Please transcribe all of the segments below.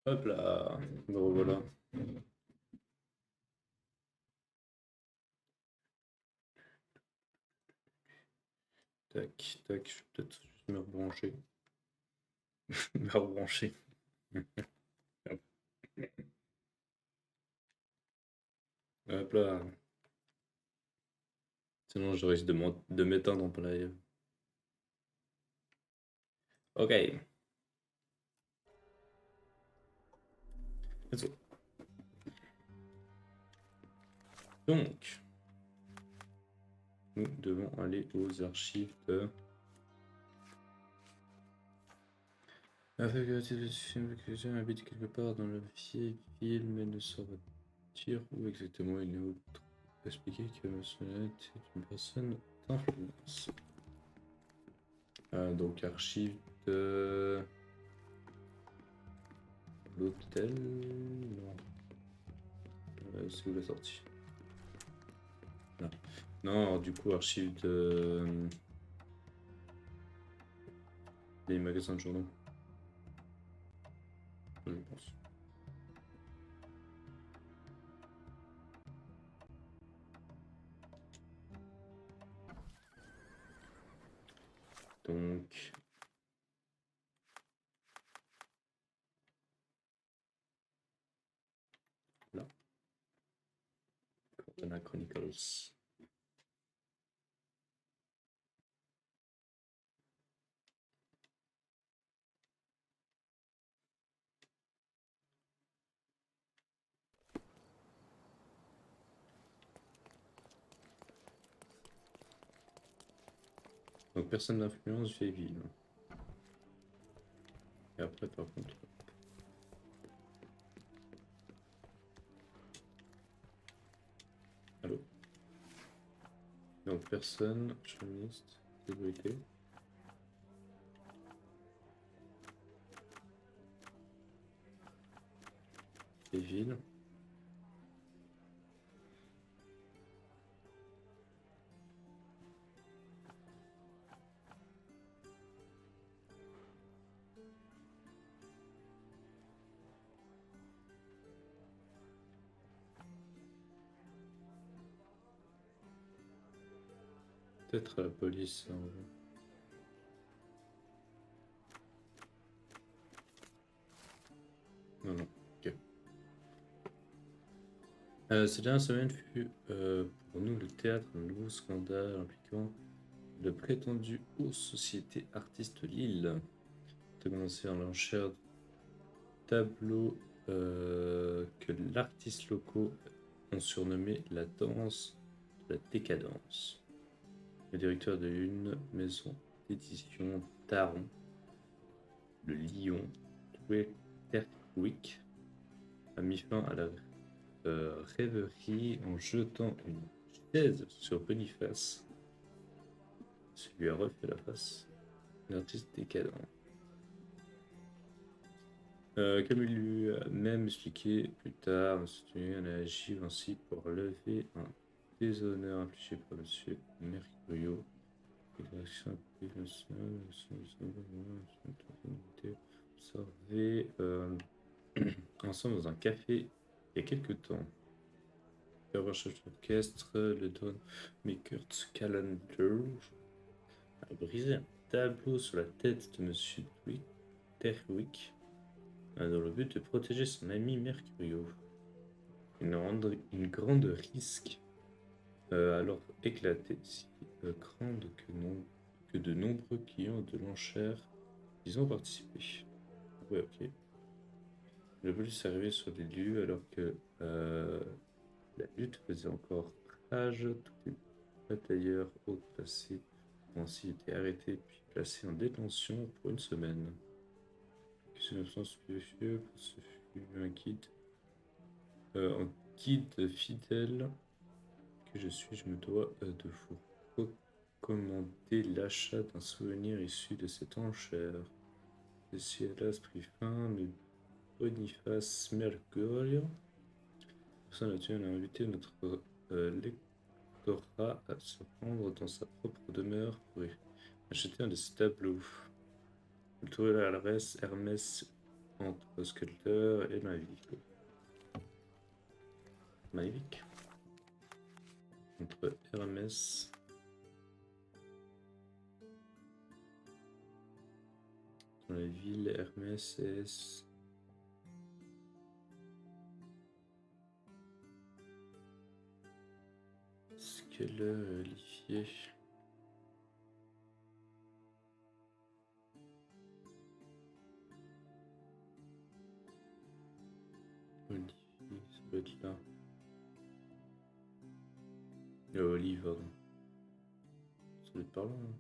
Hop là, me revoilà. Tac, tac, je vais peut-être juste me rebrancher. Me rebrancher. Hop là. Sinon, je risque de m'éteindre en plein live. Ok. Let's go. Donc, nous devons aller aux archives de... Avec la télévision, que j'ai habite quelque part dans le vieil film et ne saurait dire où exactement il est autre. Expliquer que cela est une personne d'influence. Donc, archives de... L'hôtel... Non. C'est où la sortie? Non. Non, alors, du coup, archives de... des magasins de journaux. Je pense. Donc... là. Cortana Chronicles. Donc personne d'influence, vieille ville. Et après par contre... Allô? Donc personne, cheministe, sécurité. Vieille ville. Peut-être la police. Hein. Non, non, ok. Cette dernière semaine fut pour nous le théâtre d'un nouveau scandale impliquant de prétendues hautes sociétés artistes Lille. De commencer en l'enchère de tableaux que l'artiste locaux ont surnommé la danse de la décadence. Le directeur de une maison d'édition Taron, le Lion, Terwick, a mis fin à la rêverie en jetant une chaise sur Boniface. Ce lui a refait la face. L'artiste décadent. Comme il lui a même expliqué plus tard, on a agi ainsi pour lever un déshonneur infligé par M. Mercurio. Observé ensemble dans un café il y a quelques temps. Le chef d'orchestre, le Don Makers Calendar, a brisé un tableau sur la tête de Monsieur Terwick dans le but de protéger son ami Mercurio. Une grande risque alors éclaté, si grande que de nombreux clients de l'enchère y ont participé. Ouais, ok. Le police est arrivé sur les lieux alors que la lutte faisait encore rage. Tous les batailleurs haut placés ont ainsi été arrêtés puis placés en détention pour une semaine. Que ce ne stupéfieux pour ce fut un guide. En guide fidèle que je suis, je me dois de vous recommander l'achat d'un souvenir issu de cette enchère. Ceci hélas pris fin, mais Boniface Mercurio, personne naturelle, a invité notre lectorat à se rendre dans sa propre demeure pour acheter un de ses tableaux. Vous le trouverez à l'adresse Hermès entre sculpteur et Mavic. Mavic. Entre Hermès. Dans la ville, Hermès, S. Skeller, Olivier. Olivier, ça doit être là. Olive, pardon. Ça doit être par là. Hein.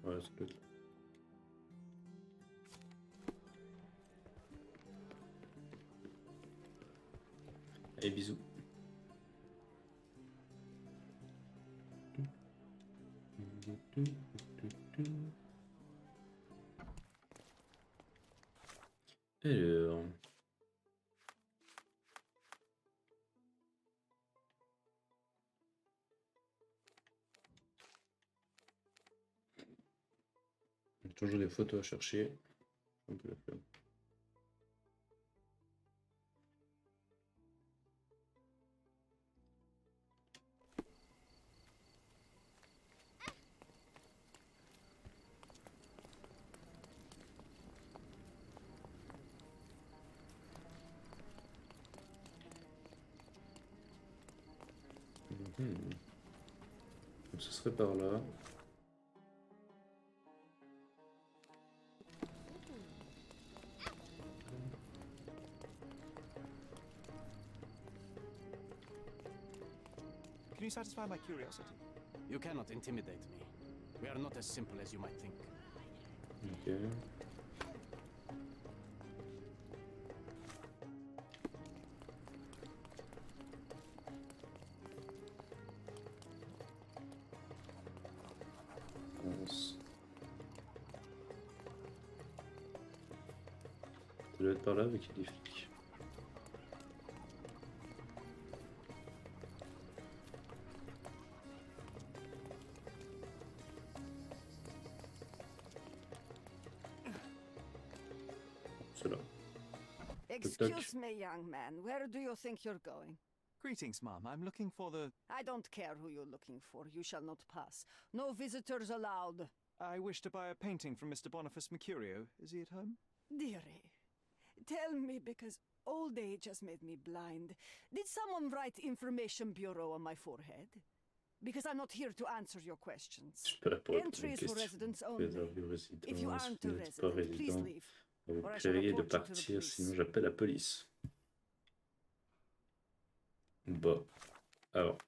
Ouais, ça doit être là. Allez, bisous. Alors... Toujours des photos à chercher. Un peu la flemme. Donc ce serait par là. Can you satisfy my curiosity? You cannot intimidate me. We are not as simple as you might think. Ok. Ça doit être par là avec les flics. C'est là. Excuse me, young man. Where do you think you're going? Greetings, ma'am. I'm looking for the... I don't care who you're looking for. You shall not pass. No visitors allowed. I wish to buy a painting from Mr. Boniface Mercurio. Is he at home? Dearie, tell me, because old age has made me blind. Did someone write Information Bureau on my forehead? Because I'm not here to answer your questions. Entry is for residents only. If you aren't a resident, please leave. Vous priez de partir, sinon j'appelle la police. Bon, alors.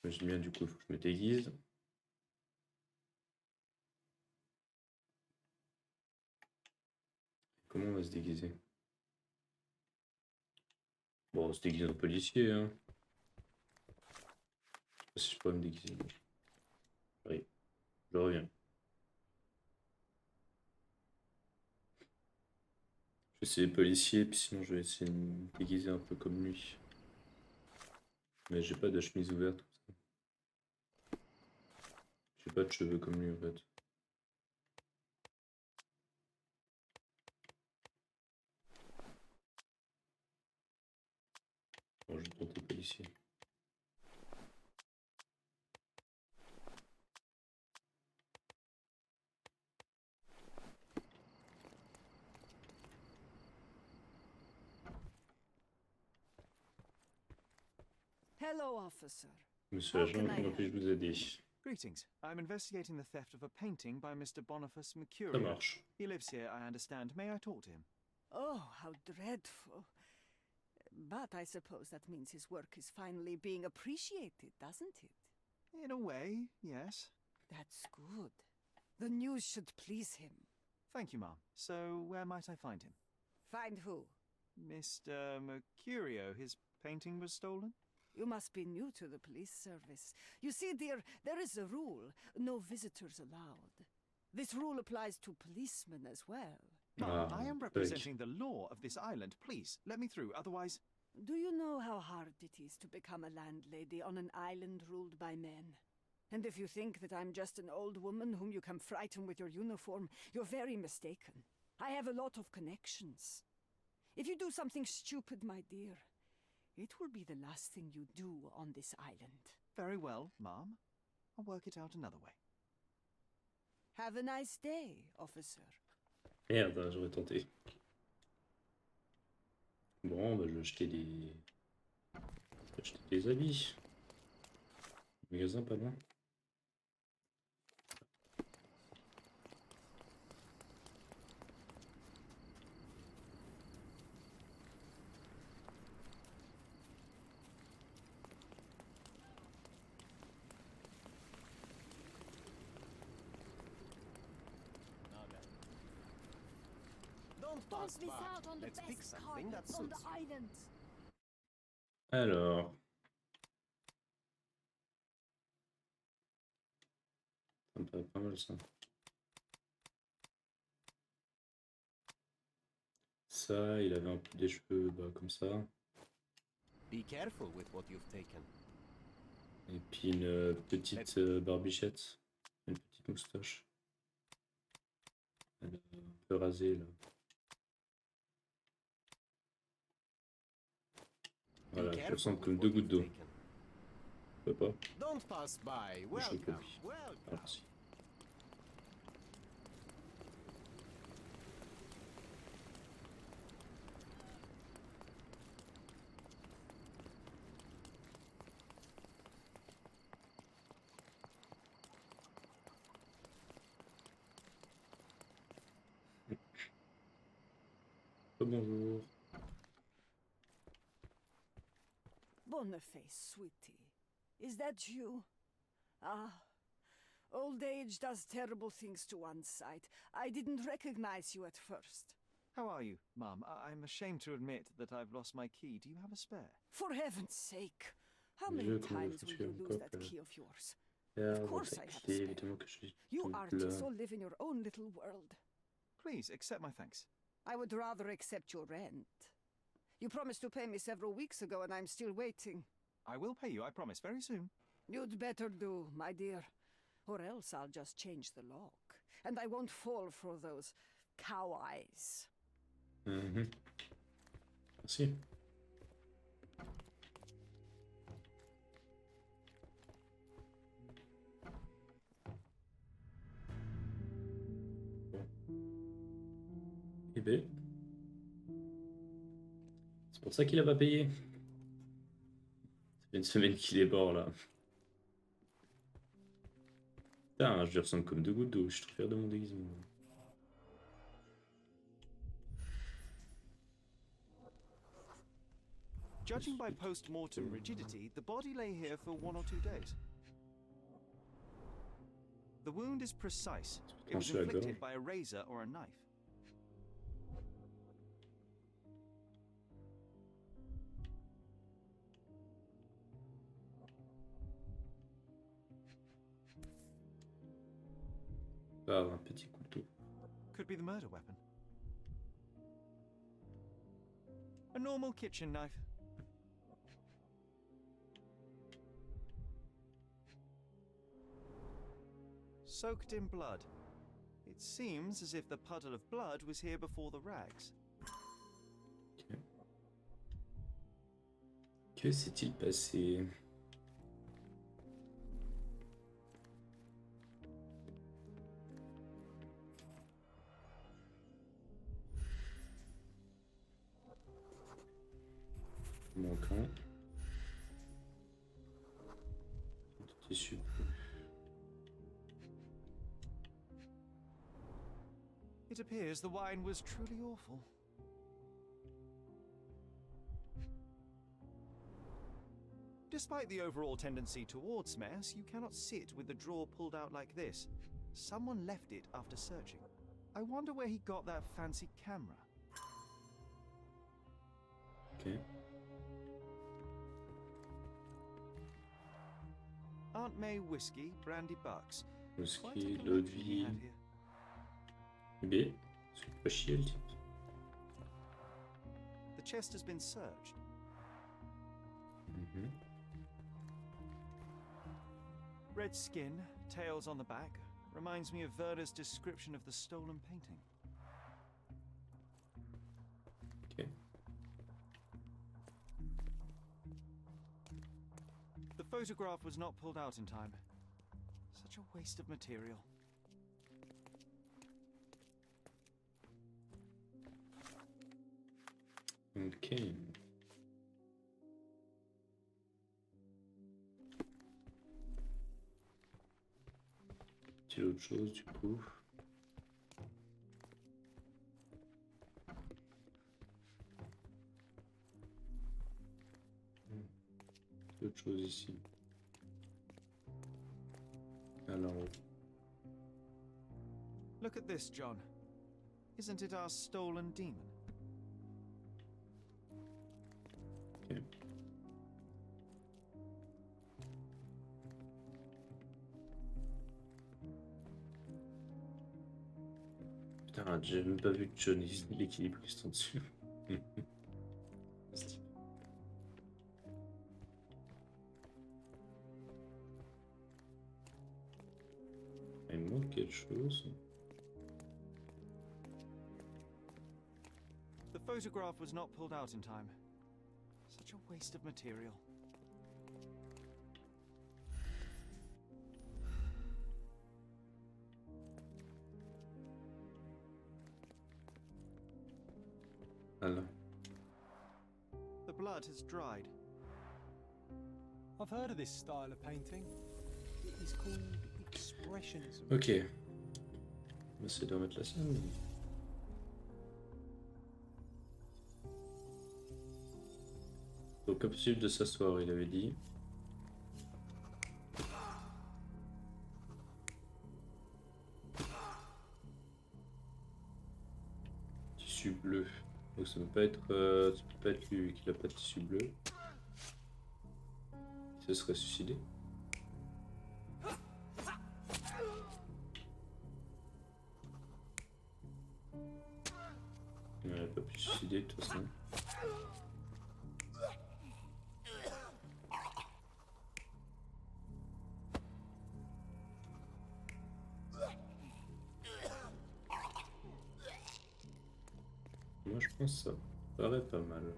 J'imagine bien, du coup, il faut que je me déguise. Comment on va se déguiser? Bon, on se déguise en policier, hein. Je sais pas si je pourrais me déguiser. Oui, je reviens. Je vais essayer policier, puis sinon je vais essayer de me déguiser un peu comme lui. Mais j'ai pas de chemise ouverte. J'ai pas de cheveux comme lui en fait. Bon, je vais tenter policier. Hello, officer. Monsieur agent, comment puis-je vous aider? Greetings. I'm investigating the theft of a painting by Mr. Boniface Ça Mercurio. marche. He lives here, I understand. May I talk to him? Oh, how dreadful. But I suppose that means his work is finally being appreciated, doesn't it? In a way, yes. That's good. The news should please him. Thank you, ma'am. So, where might I find him? Find who? Mr. Mercurio. His painting was stolen? You must be new to the police service. You see, dear, there is a rule. No visitors allowed. This rule applies to policemen as well. Ma'am, I am representing the law of this island. Please, let me through, otherwise... Do you know how hard it is to become a landlady on an island ruled by men? And if you think that I'm just an old woman whom you can frighten with your uniform, you're very mistaken. I have a lot of connections. If you do something stupid, my dear, it will be the last thing you do on this island. Very well, Mom. I'll work it out another way. Have a nice day, officer. Merde, hein, j'aurais tenté. Bon, bah, je vais acheter des habits. Magasin pas loin. Don't Don't miss back. out on the Let's pick best something that carpets on the suits. island. Alors. Ça me paraît pas mal ça. Ça, il avait un peu des cheveux bah, comme ça. Be careful with what you've taken. Et puis une petite barbichette. Une petite moustache. Elle est un peu rasée là. Voilà, je ressemble comme deux gouttes d'eau. Je peux pas. Don't pass by. Je peux Welcome. oui. Welcome. Alors si. Oh, bonjour. Boniface, sweetie. Is that you? Ah, old age does terrible things to one's sight. I didn't recognize you at first. How are you, Mom? I'm ashamed to admit that I've lost my key. Do you have a spare? For heaven's sake. How Je many comprends times que will tu you as lose encore that que- key of yours? Regarde course ta I have a clé, spare. évidemment que je suis You tout artists là. all live in your own little world. Please accept my thanks. I would rather accept your rent. You promised to pay me several weeks ago and I'm still waiting. I will pay you, I promise, very soon. You'd better do, my dear. Or else I'll just change the lock. And I won't fall for those cow eyes. Mhm. Merci. Bon. Eh ben. C'est pour ça qu'il a pas payé. Ça fait une semaine qu'il est mort là. Putain, je lui ressemble comme deux gouttes d'eau. Je suis trop fier de mon déguisement. Judging by post-mortem rigidity, the body lay here for 1 or 2 days. The wound is precise. It was Tranché la inflicted gorge. by a razor or a knife. Par un petit couteau. Could be the murder weapon. A normal kitchen knife. Soaked in blood. It seems as if the puddle of blood was here before the rags. Ok. Que s'est-il passé? Manquant. Tissu. It appears the wine was truly awful. Despite the overall tendency towards mess, you cannot sit with the drawer pulled out like this. Someone left it after searching. I wonder where he got that fancy camera. Ok. Aunt May whiskey, brandy bucks. Quite a Whisky, l'eau de collection he vie. had here. Eh bien, c'est pas chier le type. The chest has been searched. Mhm. Red skin, tails on the back, reminds me of Werder's description of the stolen painting. Ok. The photograph was not pulled out in time. Such a waste of material. Ok. Autre chose du coup. Autre chose ici. Alors. Look at this, John. Isn't it our stolen demon? Ok. Putain, j'ai même pas vu que Johnny l'équilibre qui sont dessus. Il me manque quelque chose. The photograph was not pulled out in time. Such a waste of material. Alors. The blood has dried. I've heard of this style of painting. It is called expressionism. Ok. On va essayer de remettre la scène. Donc impossible de s'asseoir, il avait dit. Tissu bleu. Donc ça peut pas être lui qui n'a pas de tissu bleu. Il se serait suicidé. Il n'aurait pas pu se suicider de toute façon. Moi je pense que ça paraît pas mal.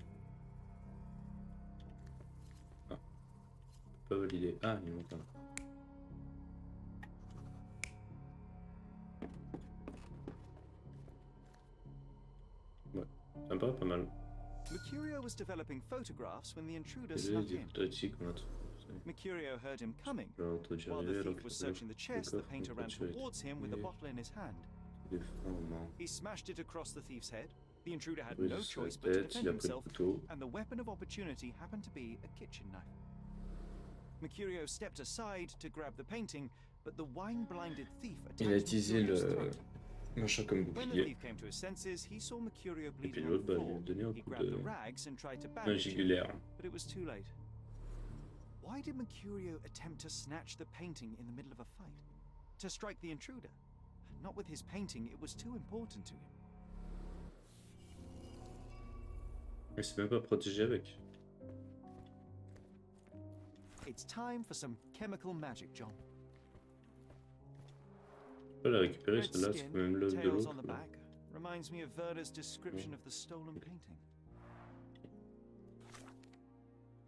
Ah, pas validé. Ah, il manque un. Ouais, ça me paraît pas mal. Mercurio was developing photographs when the intruder Et snuck des in. photos éthiques qu'on a trouvées. Mercurio heard him coming. Genre, introduire While the arrivé, alors thief que was le searching the chest, the coffre painter ran introduit towards him with a et bottle in his hand. des freins en main. He smashed it across the thief's head. The intruder had Oui, no sur la choice but to tête, defend il a pris le himself, couteau. and the weapon of opportunity happened to be a kitchen knife. Mercurio stepped aside to grab the painting, but the wine-blinded thief Il a attacked utilisé Mercurio's le throat. machin comme When the bouclier. thief came to his senses, he saw Mercurio Et puis bleeding on l'autre, the bah, il lui floor. a donné un He coup grabbed de the rags and tried to main bandage him, jugulaire. but it was too late. Why did Mercurio attempt to snatch the painting in the middle of a fight? To strike the intruder? Not with his painting, it was too important to him. Il s'est même pas protégé avec. It's time for some chemical magic, John. Je peux la récupérer Red celle-là, c'est skin, quand même l'œuvre de tails l'autre. on the back, reminds me of Werder's description of the stolen painting.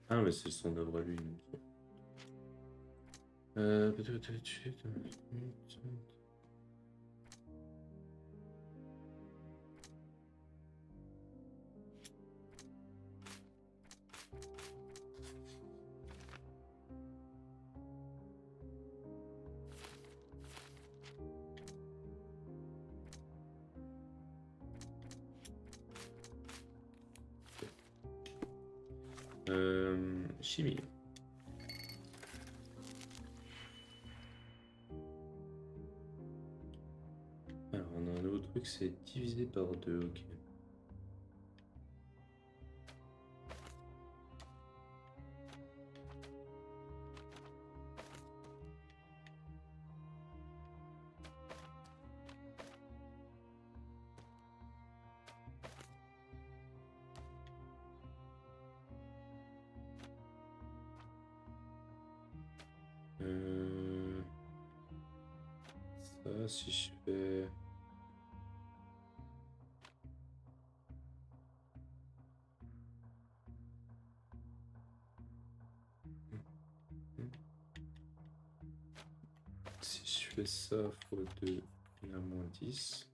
Ah, mais c'est son œuvre à lui. Peut-être tuer. Chimie. Alors, on a un nouveau truc, c'est divisé par 2, ok. si je fais... Si je fais ça fois 2, il y a moins 10.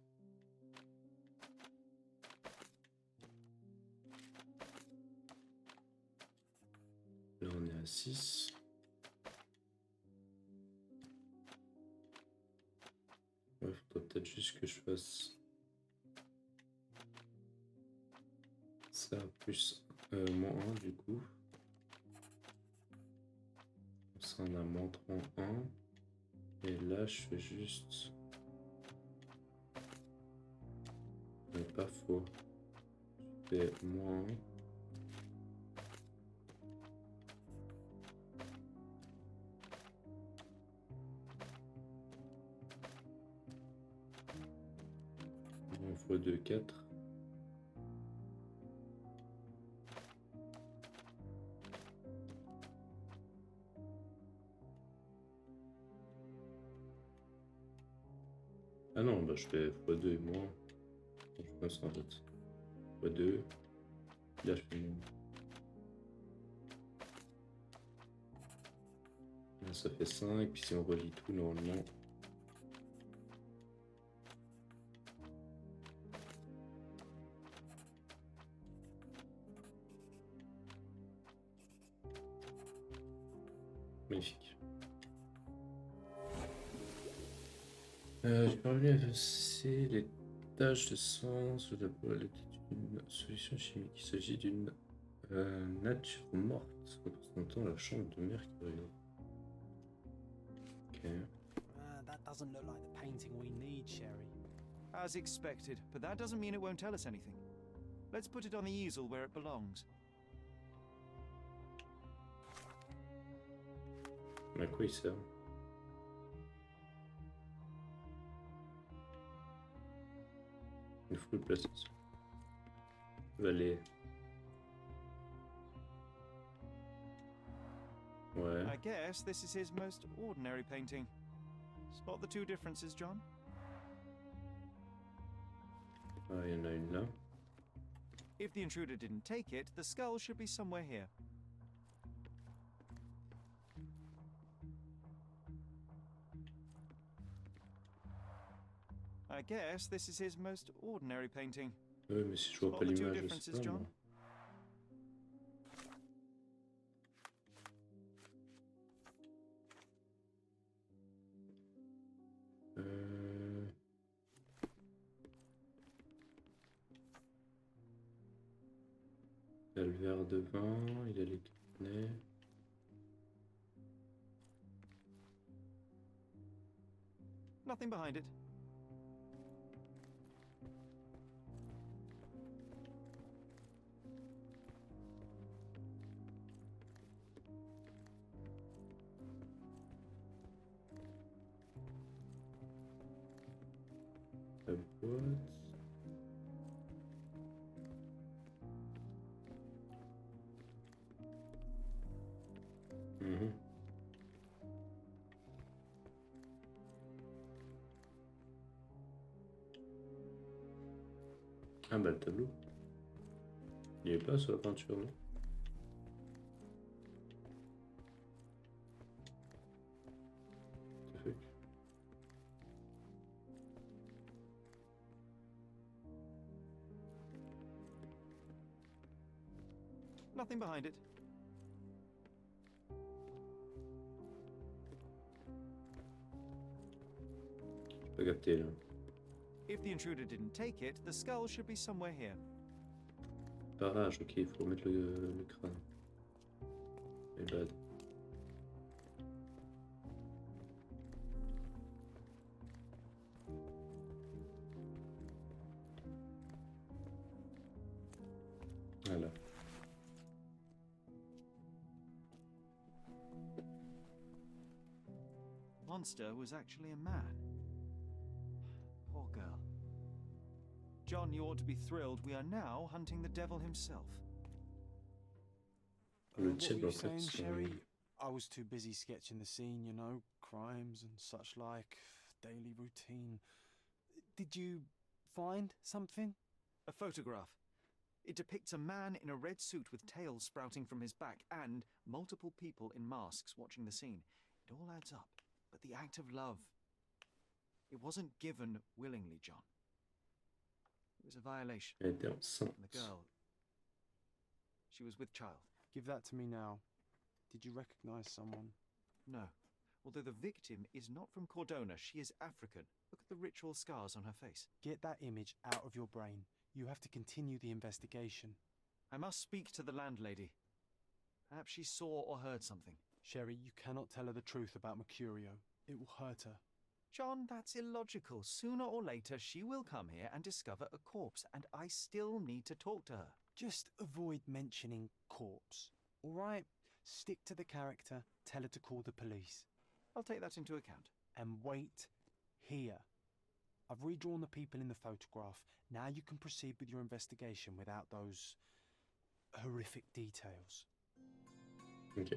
Là on est à 6. Il faudrait peut-être juste que je fasse ça plus moins 1 du coup. Ça on a moins 31. Et là je fais juste... pas faux. Je fais moins 1. Fois 2, 4. Ah non, bah je fais x2 et moins. Je pense en fait. x2. Là je fais moins. Là ça fait 5. Puis si on relie tout normalement. Magnifique. J'ai parvenu à verser les taches de sang sur la poêle d'une solution chimique. Il s'agit d'une nature morte représentant la chambre de mercure. Ok. That doesn't look like the painting we need, Sherry. As expected, but that doesn't mean it won't tell us anything. Let's put it on the easel where it belongs. Mais à quoi il sert? Il faut le placer. Valet. Ouais. I guess this is his most ordinary painting. Spot the two differences, John? Ah, il y en a une là. If the intruder didn't take it, the skull should be somewhere here. I guess this is his most ordinary painting. Oui, mais si je vois Spot pas the two l'image, je differences, sais pas, John? moi. Il a le verre de vin, il a les carnets. Nothing behind it. La boîte. Mhm. Ah bah le tableau. Il est pas sur la peinture, non? C'est fait. Nothing behind it. J'ai pas capté là. If the intruder didn't take it, the skull should be somewhere here. Barrage, ok, il faut remettre le crâne. Et bad. Voilà. Monster was actually a man. Poor girl. John, you ought to be thrilled. We are now hunting the devil himself. Le What type were en you fait, saying, Sherry? I was too busy sketching the scene, you know, crimes and such like. daily routine. Did you find something? A photograph. It depicts a man in a red suit with tails sprouting from his back and multiple people in masks watching the scene. It all adds up. But the act of love, it wasn't given willingly, John. It was a violation. Elle était And enceinte. the girl, she was with child. Give that to me now. Did you recognize someone? No. Although the victim is not from Cordona, she is African. Look at the ritual scars on her face. Get that image out of your brain. You have to continue the investigation. I must speak to the landlady. Perhaps she saw or heard something. Sherry, you cannot tell her the truth about Mercurio. It will hurt her. John, that's illogical. Sooner or later, she will come here and discover a corpse, and I still need to talk to her. Just avoid mentioning corpse, all right? Stick to the character, tell her to call the police. I'll take that into account. And wait here. I've redrawn the people in the photograph. Now you can proceed with your investigation without those horrific details. Ok.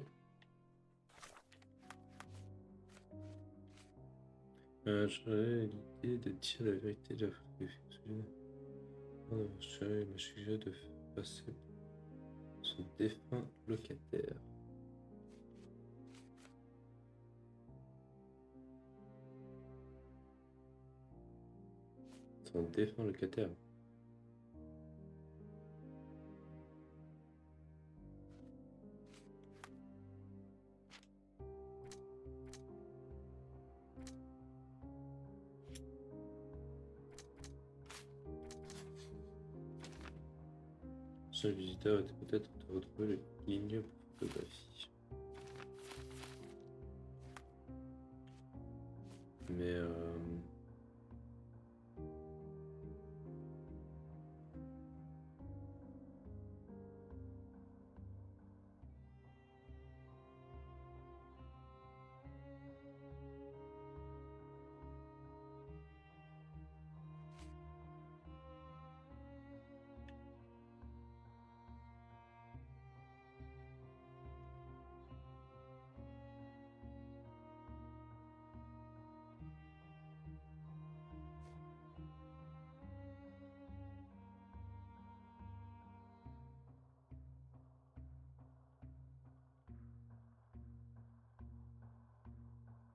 J'aurais l'idée de dire la vérité de la photographie. Je me suggère de passer son défunt locataire. Son défunt locataire. Seul visiteur était peut-être de retrouver le ligne pour photographie. Mais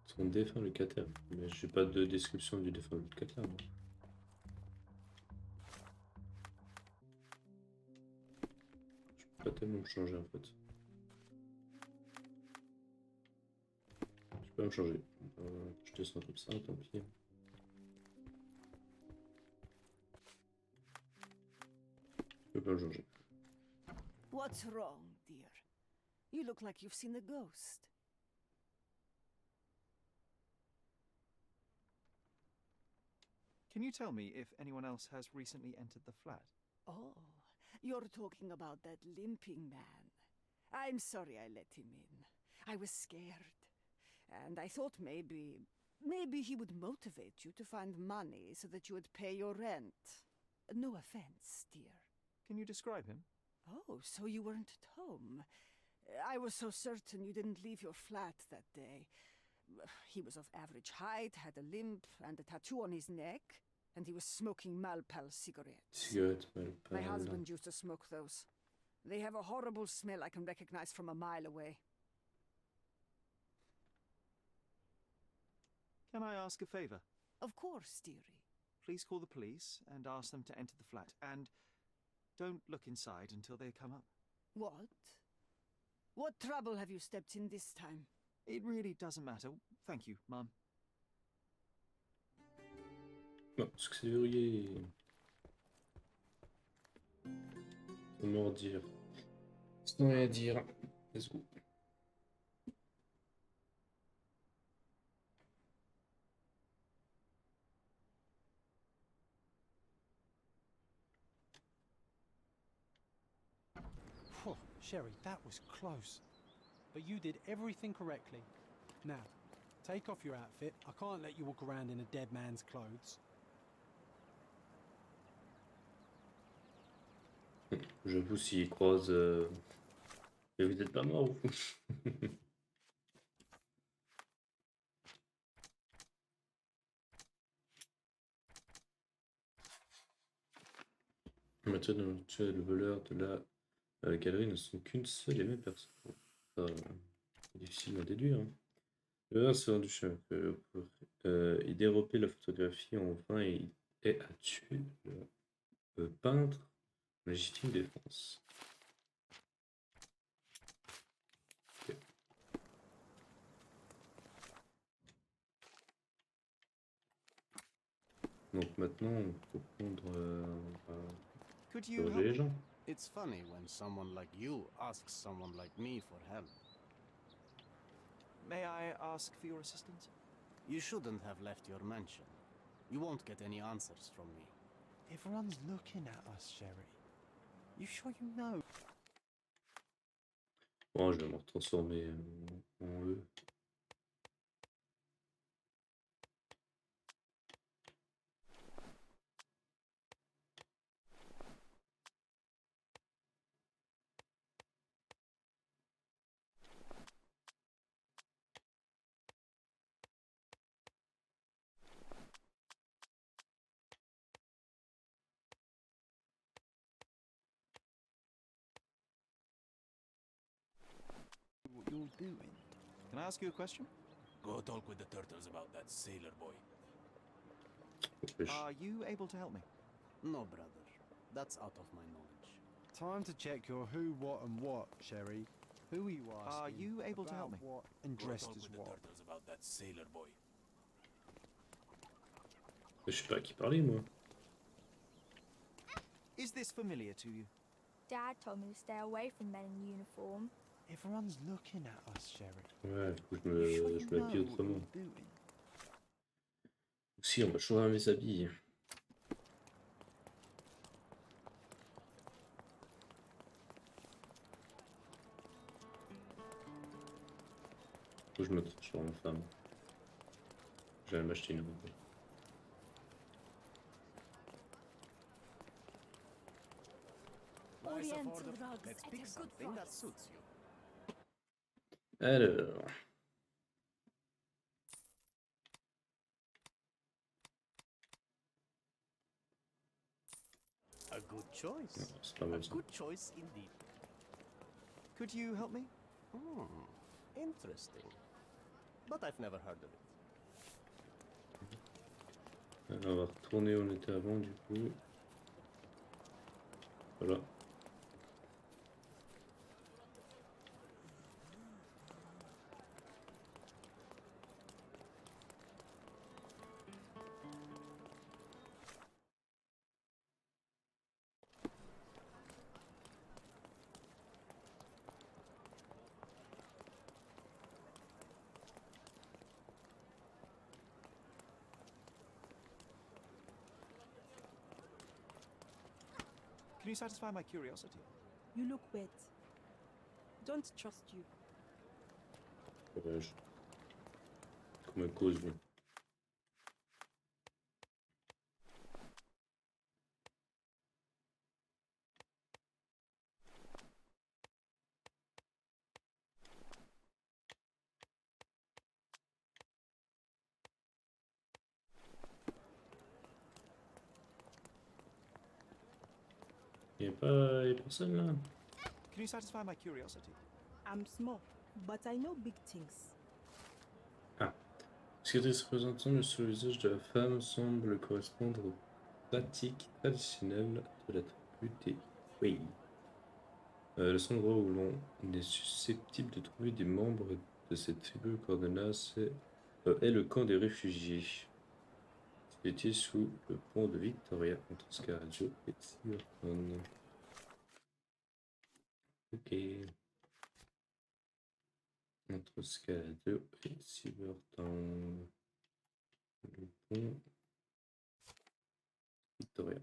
son défunt locataire. Mais j'ai pas de description du défunt locataire. Moi. Je peux pas tellement me changer en fait. Je peux pas me changer. Je descends comme ça, tant pis. Je peux pas me changer. What's wrong, dear? You look like you've seen a ghost. Can you tell me if anyone else has recently entered the flat? Oh, you're talking about that limping man. I'm sorry I let him in. I was scared. And I thought maybe he would motivate you to find money so that you would pay your rent. No offense, dear. Can you describe him? Oh, so you weren't at home. I was so certain you didn't leave your flat that day. He was of average height, had a limp and a tattoo on his neck, and he was smoking Malpal cigarettes. Cigarette, My husband used to smoke those. They have a horrible smell I can recognize from a mile away. Can I ask a favor? Of course, dearie. Please call the police and ask them to enter the flat. And don't look inside until they come up. What? What trouble have you stepped in this time? It really doesn't matter. Thank you, Mum. Non, parce que c'est verrouillé. Comment dire? Sans rien dire. Let's go. Phew, Sherry, that was close. But you did everything correctly. Now, take off your outfit. I can't let you walk around in a dead man's clothes. J'avoue, s'il croise. Mais vous êtes pas mort, vous. En matière de mensuel, le voleur de la galerie ne sont qu'une seule et même personne. Difficile à déduire. Hein. Le voleur s'est rendu chez pour y dérober la photographie en vain et a tué le peintre en légitime défense. Ok. Donc maintenant, on peut prendre Could you interroger help les me? gens. It's funny when someone like you asks someone like me for help. May I ask for your assistance? You shouldn't have left your mansion. You won't get any answers from me. Everyone's looking at us, Sherry. You sure you know? Bon, je vais me transformer en eux. What you're doing? Can I ask you a question? Go talk with the turtles about that sailor boy. Are you able to help me? No, brother. That's out of my knowledge. Time to check your who, what, and what, Sherry. Who are you asking? Are you able to help about me? What and Go dressed talk as with the what? turtles about that sailor boy. Je sais pas à qui parler, moi. Is this familiar to you? Dad told me to stay away from men in uniform. Everyone's looking at us, Sherry. Ouais, du coup, You sure je you m'habille know what autrement. you're doing? Si, on va changer mes habits. Faut que je me transforme en femme. J'allais m'acheter une robe. Nice Oriental affordable. rugs Let's at pick a good something that price. suits you. Alors, A good choice. c'est pas A mal ça. good choice indeed. Could you help me? Interesting. But I've never heard of it. Alors, on va retourner où on était avant, du coup. Voilà. Can you satisfy my curiosity? You look wet. Don't trust you. Courage. Comme un cause, oui. Y'a pas personne là? Can you satisfy my curiosity? I'm small, but I know big things. Cicatrice représentant le sur le visage de la femme semble correspondre aux pratiques traditionnelles de la tribu des Wei. Le seul endroit où l'on est susceptible de trouver des membres de cette tribu coordonnace est le camp des réfugiés. Situé sous le pont de Victoria entre Scarraggio et Silverton. Ok. Entre Scarraggio et Silverton. Le pont Victoria.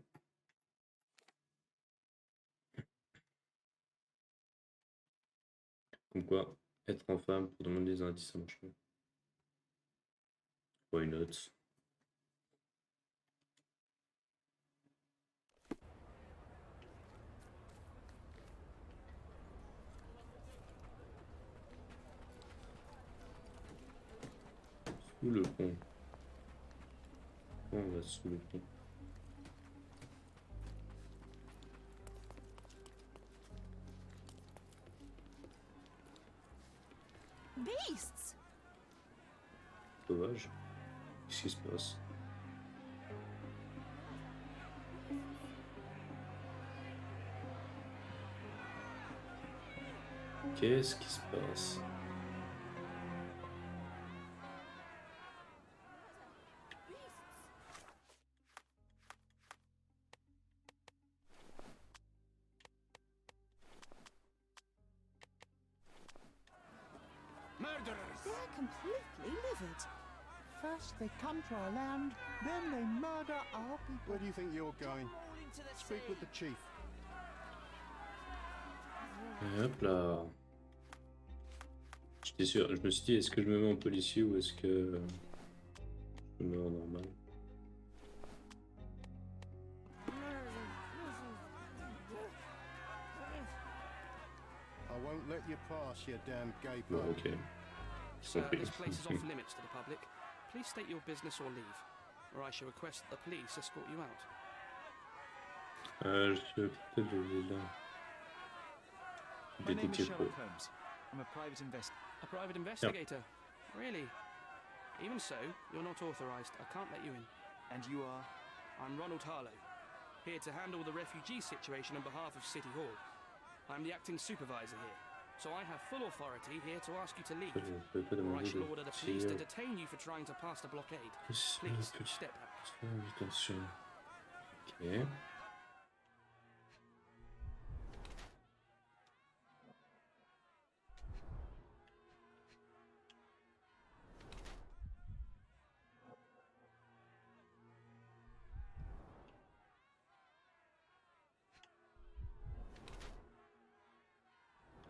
Comme quoi, être en femme pour demander des indices, ça marche pas. Why not? Sous le pont. On va sous le pont. Beasts! Sauvage. Qu'est-ce qui se passe? Qu'est-ce qui se passe? Murderers! They're completely livid. First they come to our land, then they murder our people. Where do you think you're going? Speak with the chief. Et hop là. J'étais sûr, je me suis dit, est-ce que je me mets en policier ou est-ce que je me mets en normal? I won't let you pass, you damn gay Bon, bug. ok. Sir, Compris. this place is off limits to the public. Please state your business or leave, or I shall request that the police escort you out. Je suis peut-être de l'île. My name is Détective. Sherlock Holmes. I'm a private investigator. A private investigator? Really? Even so, you're not authorized. I can't let you in. And you are? I'm Ronald Harlow, here to handle the refugee situation on behalf of City Hall. I'm the acting supervisor here, so I have full authority here to ask you to leave, Je peux pas or I demander shall de order the police to tirer. detain you for trying to pass the blockade. Plus Please, petit. step back. Attention. Ok.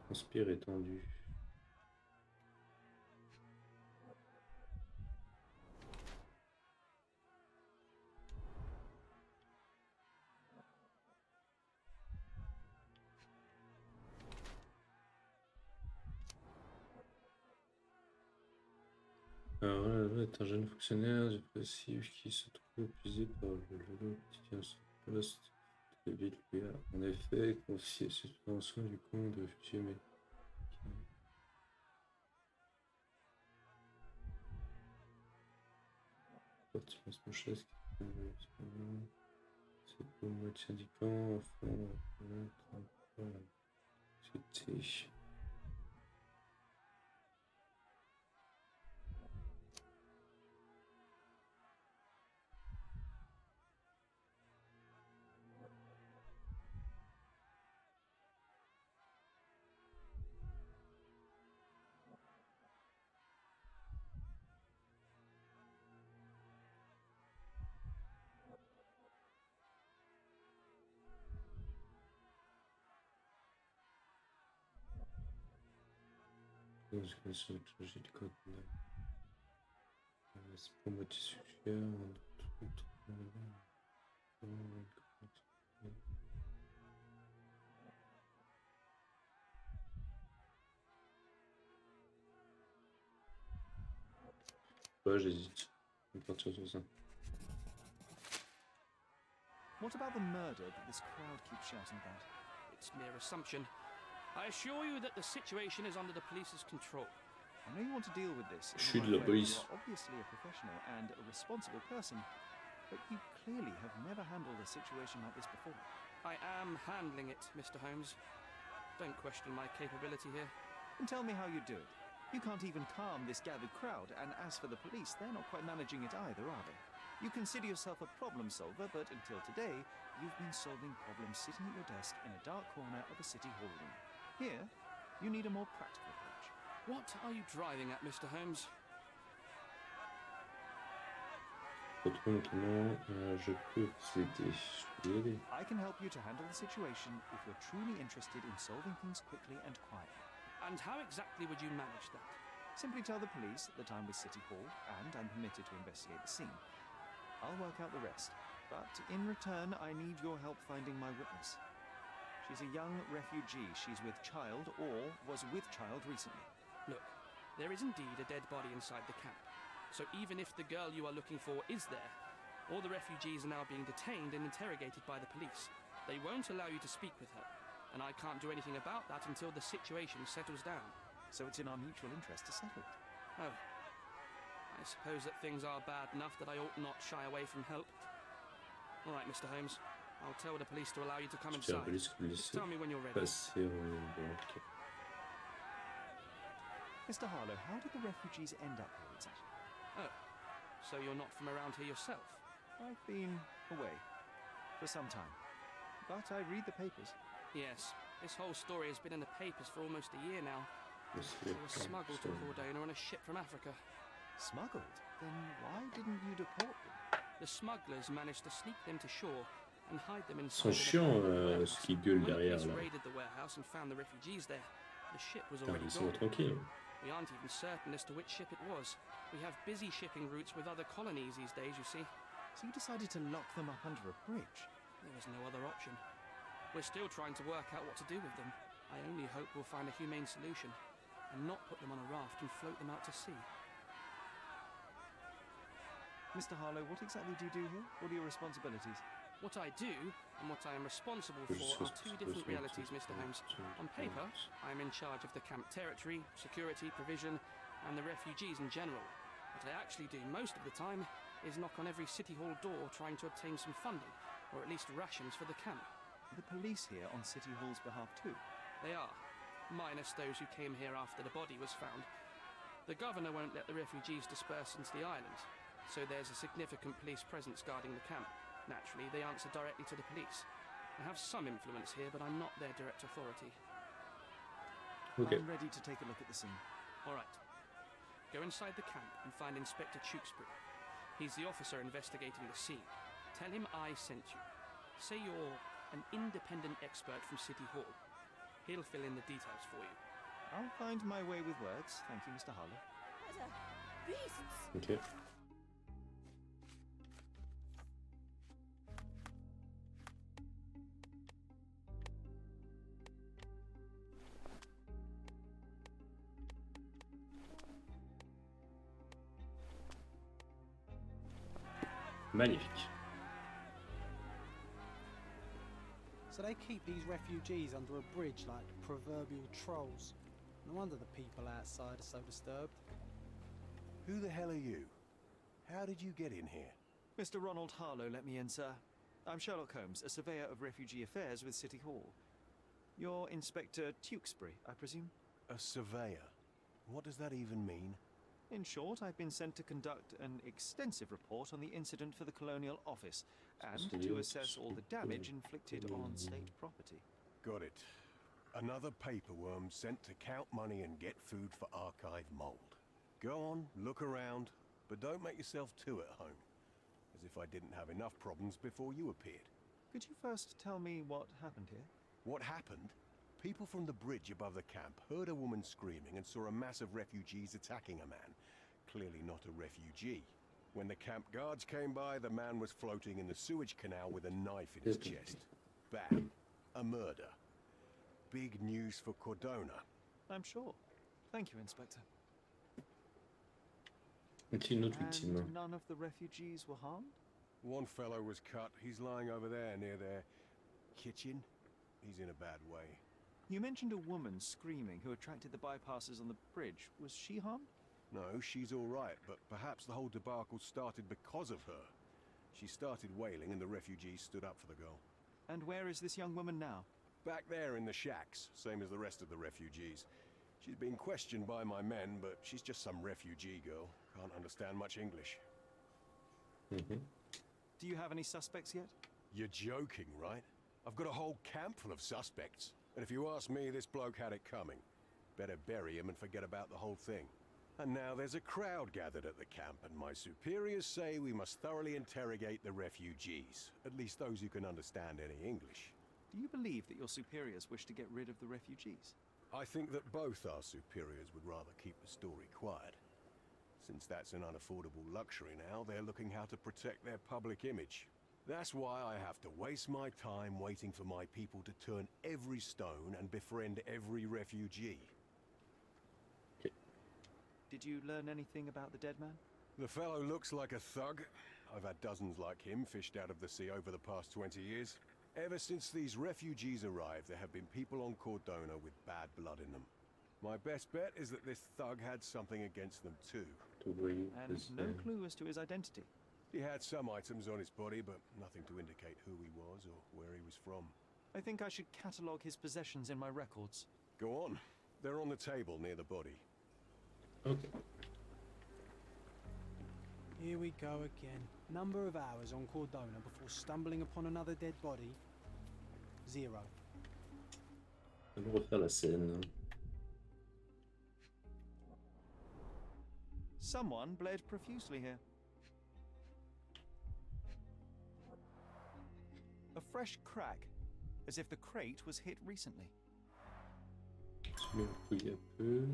Inspire étendu. Alors là, est un jeune fonctionnaire du passif qui se trouve épuisé par le lot quotidien sur le poste de ville lui a en effet confié suspension du compte de réfugiés mais participation chaise c'est pour le mode syndiquant enfin c'était j'ai le code c'est pour moitié suggère ouais j'hésite on va partir sur ça. What about the murder that this crowd keeps shouting about? It's mere assumption. I assure you that the situation is under the police's control. I know you want to deal with this. Je suis de the la right way. police. You are obviously a professional and a responsible person, but you clearly have never handled a situation like this before. I am handling it, Mr. Holmes. Don't question my capability here. And tell me how you do it. You can't even calm this gathered crowd, and as for the police, they're not quite managing it either, are they? You consider yourself a problem solver, but until today, you've been solving problems sitting at your desk in a dark corner of a city hall room. Here, you need a more practical approach. What are you driving at, Mr. Holmes? Patron, comment je peux vous aider? Je peux y aller. I can help you to handle the situation if you're truly interested in solving things quickly and quietly. And how exactly would you manage that? Simply tell the police that I'm with City Hall and I'm permitted to investigate the scene. I'll work out the rest, but in return I need your help finding my witness. She's a young refugee. She's with child or was with child recently. Look, there is indeed a dead body inside the camp. So even if the girl you are looking for is there, all the refugees are now being detained and interrogated by the police. They won't allow you to speak with her, and I can't do anything about that until the situation settles down. so it's in our mutual interest to settle it. Oh. I suppose that things are bad enough that I ought not shy away from help. All right, Mr. Holmes. I'll tell the police to allow you to come inside. Just tell me when you're ready. Mr. Harlow, how did the refugees end up here exactly? Oh, so you're not from around here yourself? I've been away for some time, but I read the papers. Yes, this whole story has been in the papers for almost a year now. They were smuggled to Cordona on a ship from Africa. Smuggled? Then why didn't you deport them? The smugglers managed to sneak them to shore and hide them Ils sont inside chiants, ce qui gueule When the derrière police là. raided the warehouse and found the refugees there, the ship was Putain, already laissez-moi gone. tranquille. We aren't even certain as to which ship it was. We have busy shipping routes with other colonies these days, you see. So you decided to lock them up under a bridge? There was no other option. We're still trying to work out what to do with them. I only hope we'll find a humane solution and not put them on a raft and float them out to sea. Mr. Harlow, what exactly do you do here? What are your responsibilities? What I do and what I am responsible for are two different realities, Mr. Holmes. On paper, I am in charge of the camp territory, security, provision, and the refugees in general. What I actually do most of the time is knock on every city hall door trying to obtain some funding, or at least rations for the camp. The police here on City Hall's behalf too? They are, minus those who came here after the body was found. The governor won't let the refugees disperse into the island, so there's a significant police presence guarding the camp. Naturally, they answer directly to the police. I have some influence here, but I'm not their direct authority. Okay. I'm ready to take a look at the scene. All right. Go inside the camp and find Inspector Tewkesbury. He's the officer investigating the scene. Tell him I sent you. Say you're an independent expert from City Hall. He'll fill in the details for you. I'll find my way with words. Thank you, Mr. Harlow. What a beasts! Ok. Magnifique. So they keep these refugees under a bridge like proverbial trolls. No wonder the people outside are so disturbed. Who the hell are you? How did you get in here? Mr. Ronald Harlow let me in, sir. I'm Sherlock Holmes, a surveyor of refugee affairs with City Hall. You're Inspector Tewkesbury, I presume? A surveyor? What does that even mean? In short, I've been sent to conduct an extensive report on the incident for the Colonial Office and to assess all the damage inflicted on state property. Got it. Another paperworm sent to count money and get food for archive mold. Go on, look around, but don't make yourself too at home. As if I didn't have enough problems before you appeared. Could you first tell me what happened here? What happened? People from the bridge above the camp heard a woman screaming and saw a mass of refugees attacking a man. Clearly not a refugee. When the camp guards came by, the man was floating in the sewage canal with a knife in his chest. Bam. A murder. Big news for Cordona. I'm sure. Thank you, Inspector. Est-il une autre victime? And none of the refugees were harmed? One fellow was cut. He's lying over there near their kitchen. He's in a bad way. You mentioned a woman screaming who attracted the bypassers on the bridge. Was she harmed? No, she's all right, but perhaps the whole debacle started because of her. She started wailing and the refugees stood up for the girl. And where is this young woman now? Back there in the shacks, same as the rest of the refugees. She's been questioned by my men, but she's just some refugee girl. Can't understand much English. Do you have any suspects yet? You're joking, right? I've got a whole camp full of suspects. And if you ask me, this bloke had it coming. Better bury him and forget about the whole thing. And now there's a crowd gathered at the camp, and my superiors say we must thoroughly interrogate the refugees. At least those who can understand any English. Do you believe that your superiors wish to get rid of the refugees? I think that both our superiors would rather keep the story quiet. Since that's an unaffordable luxury now, they're looking how to protect their public image. That's why I have to waste my time waiting for my people to turn every stone and befriend every refugee. Did you learn anything about the dead man? The fellow looks like a thug. I've had dozens like him fished out of the sea over the past 20 years. Ever since these refugees arrived, there have been people on Cordona with bad blood in them. My best bet is that this thug had something against them too. And no clue as to his identity. He had some items on his body, but nothing to indicate who he was or where he was from. I think I should catalogue his possessions in my records. Go on. They're on the table near the body. Ok. Here we go again. Number of hours on Cordona before stumbling upon another dead body. 0. On va refaire la scène. Someone bled profusely here. A fresh crack, as if the crate was hit recently. Je me fouille un peu.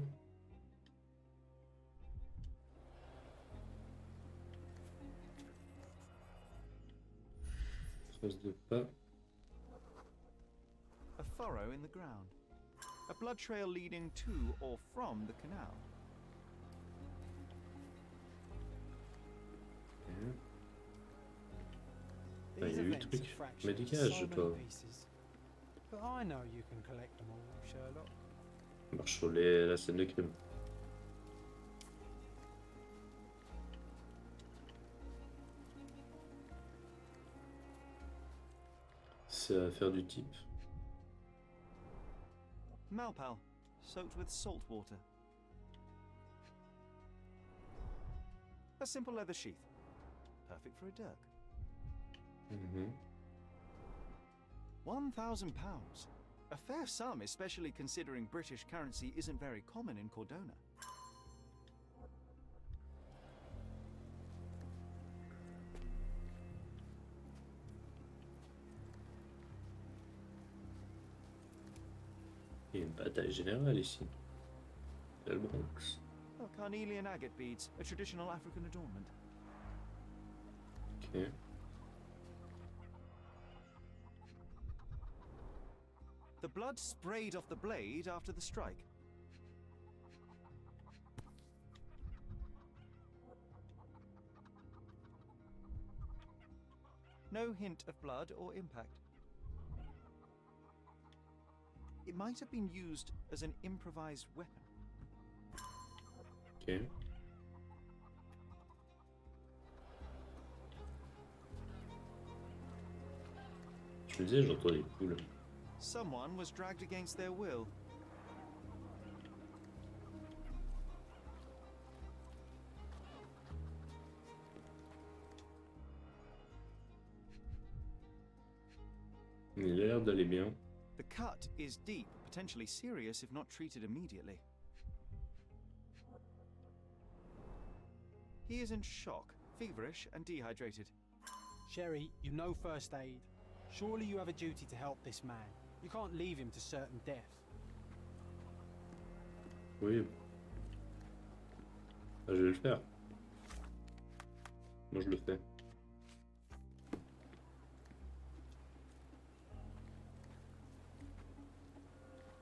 Trace de pas. A furrow in the ground. A blood trail leading to or from the canal. Ah, il y a 8 trucs. Mais dégage, toi. But I know you can collect them all, Sherlock. On marche sur la scène de crime. C'est à faire du type. Malpal, soaked with salt water. A simple leather sheath. Perfect for a dirk. 1,000 pounds. A fair sum, especially considering British currency isn't very common in Cordona. Il y a une bataille générale ici. C'est le Bronx. Oh, carnelian agate beads, a traditional African adornment. Ok. The blood sprayed off the blade after the strike. No hint of blood or impact. It might have been used as an improvised weapon. Ok. Je me disais, j'entends des poules. Someone was dragged against their will. Il a l'air d'aller bien. The cut is deep, potentially serious if not treated immediately. He is in shock, feverish and dehydrated. Sherry, you know first aid. Surely you have a duty to help this man. You can't leave him to certain death. Oui. Ah, je vais le faire. Moi je le fais.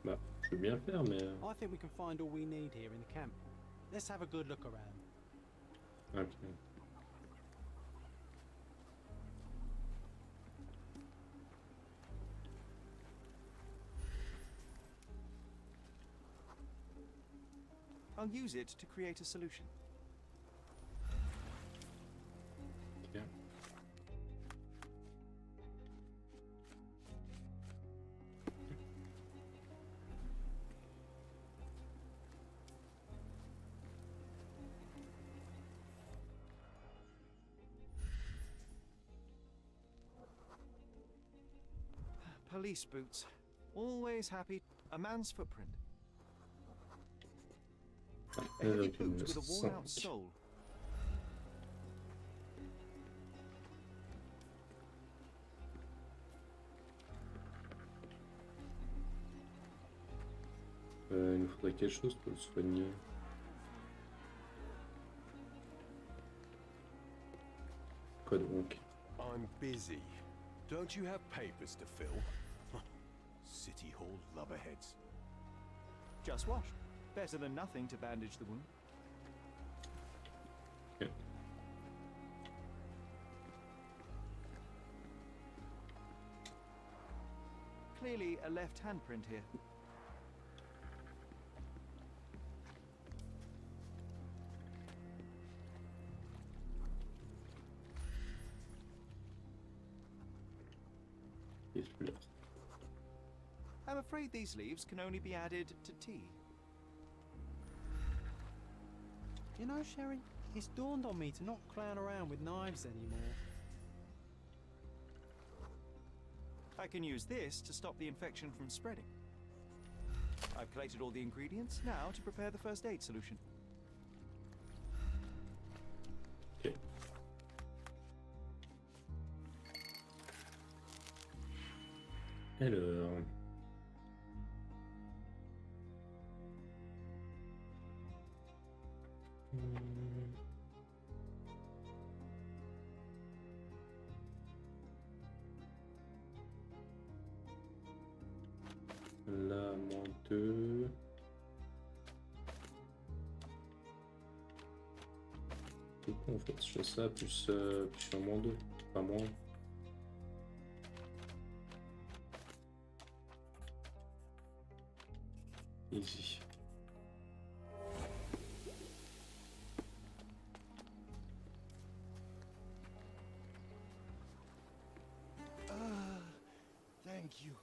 Bah, je veux bien le faire, mais... I think we can find all we need here in the camp. Let's have a good look around. Ok. I'll use it to create a solution. Ok. Police boots. Always happy. A man's footprint. A heavy boot with a worn-out sole. Il nous faudrait quelque chose pour le soigner. Quoi donc? I'm busy. Don't you have papers to fill? City Hall lubberheads. Just washed. Better than nothing to bandage the wound. Okay. Clearly a left handprint here. fleurs. I'm afraid these leaves can only be added to tea. You know, Sherry, it's dawned on me to not clown around with knives anymore. I can use this to stop the infection from spreading. I've collated all the ingredients now to prepare the first aid solution. Okay. Alors... Là, -2. C'est con en fait, je fais ça plus, plus je suis en -2, pas moins. Easy. Thank you.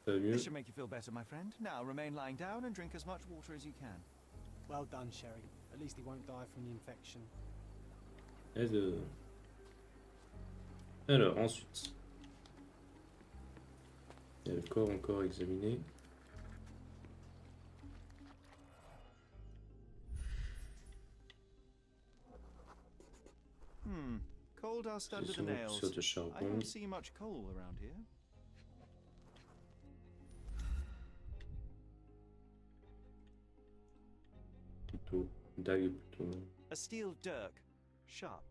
Mieux. This should make you feel better, my friend. Now remain lying down and drink as much water as you can. Well done, Sherry. At least he won't die from the infection. Alors, ensuite, il y a le corps encore examiné. Coal dust under the Sur nails. de I charbon. don't see much coal around here. Plutôt, dague plutôt. A steel dirk, sharp.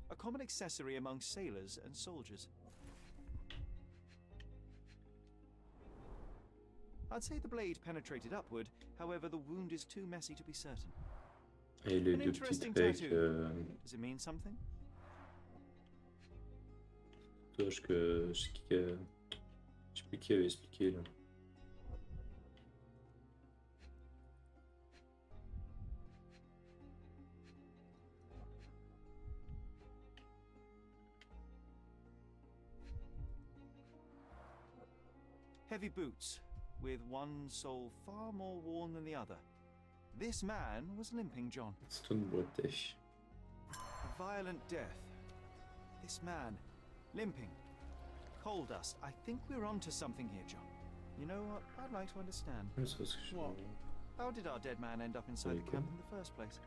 A common accessory among sailors and soldiers. I'd say the blade penetrated upward, however the wound is too messy to be certain. Et les An deux petites interesting règles, tattoo. Does it mean something? que je sais plus qui avait expliqué là. Heavy boots, with one sole far more worn than the other. This man was limping, John. C'est une boîte. A violent death. This man, limping. Coal dust. I think we're onto something here, John. You know what? I'd like to understand. C'est parce que je... What? How did our dead man end up inside the camp in the first place?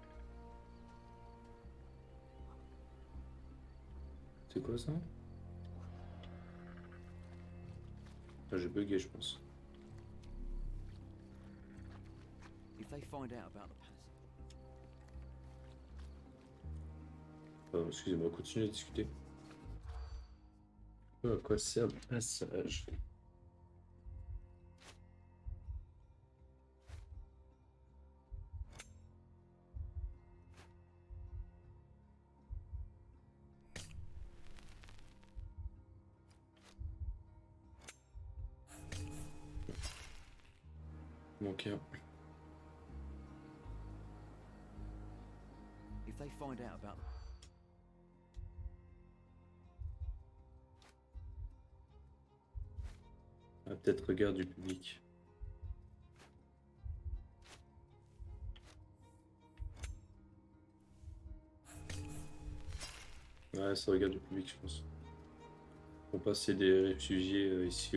C'est quoi ça? Ah, j'ai bugué, je pense. If they find out about the passage. Pardon, excusez-moi, continuez à discuter. À quoi sert le passage? Ok. If they find out about Ah, peut-être regard du public. Ouais, c'est regard du public, je pense. Pour passer des réfugiés ici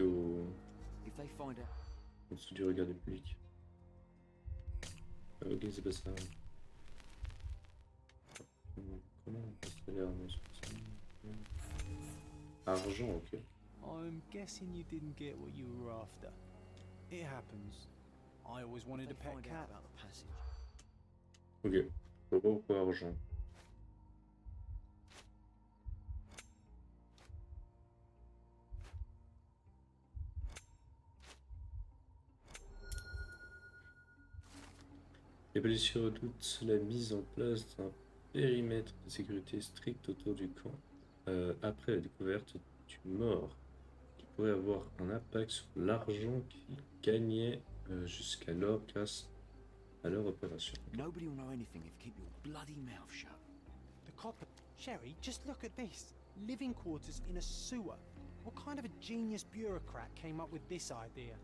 if they find out. au-dessus du regard du public. Ah, ok, c'est pas ça. Comment on passe l'air argent, ok. I'm guessing you didn't get what you were after. It happens. I always wanted a pet Find out cat. about the passage. Ok. Je vois pas pourquoi argent. Les policiers redoutent la mise en place d'un périmètre de sécurité strict autour du camp après la découverte d'une mort qui pourrait avoir un impact sur l'argent qu'ils gagnaient jusqu'alors grâce à leur opération. Nobody will know anything if you keep your bloody mouth shut. The copper. Sherry, just look at this. Living quarters in a sewer. What kind of a genius bureaucrat came up with this idea?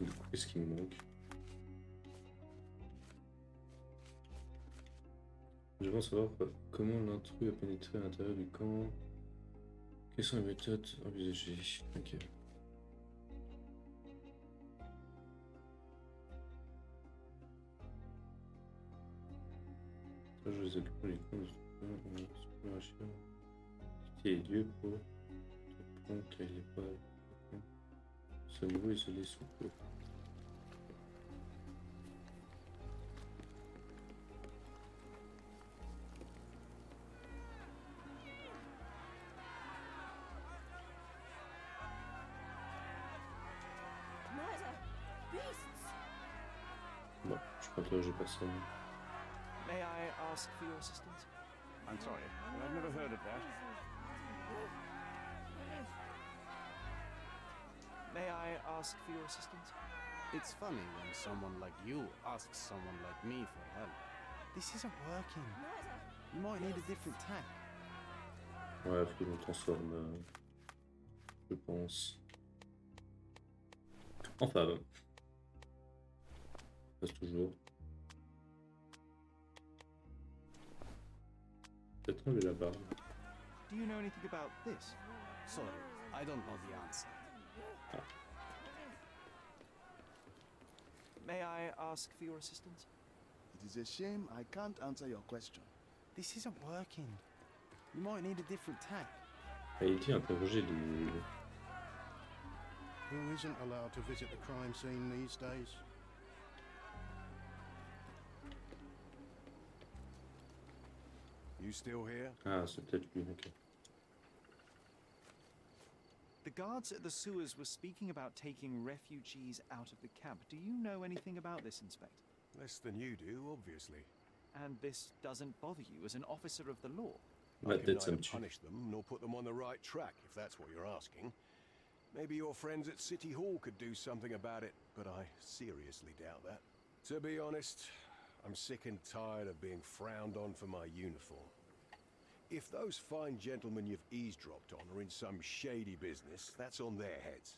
Du coup, qu'est-ce qui me manque? J'aimerais savoir comment l'intrus a pénétré à l'intérieur du camp. Quelles sont les méthodes envisagées? Ok. Je les occupe les camps de exploration. Quitter les lieux pour répondre car il n'est pas ce niveau isolé sous peu. Bon, je crois que là j'ai personne. May I ask for your assistance? I'm sorry, but I've never heard of that. May I ask for your assistance? It's funny when someone like you asks someone like me for help. This isn't working. You might need a different tack. Ouais, faut que je me transforme, je pense. Enfin, passe toujours. Peut-être enlever la barbe. Do you know anything about this? Sorry, I don't know the answer. May I ask for your assistance? It is a shame I can't answer your question. This isn't working. You might need a different tack. Ah, il dit interroger les... Who isn't allowed to visit the crime scene these days? You still here? Ah, c'est peut-être lui, ok. The guards at the sewers were speaking about taking refugees out of the camp. Do you know anything about this, Inspector? Less than you do, obviously. And this doesn't bother you as an officer of the law? I can neither punish them nor put them on the right track, if that's what you're asking. Maybe your friends at City Hall could do something about it, but I seriously doubt that. To be honest, I'm sick and tired of being frowned on for my uniform. If those fine gentlemen you've eavesdropped on are in some shady business, that's on their heads.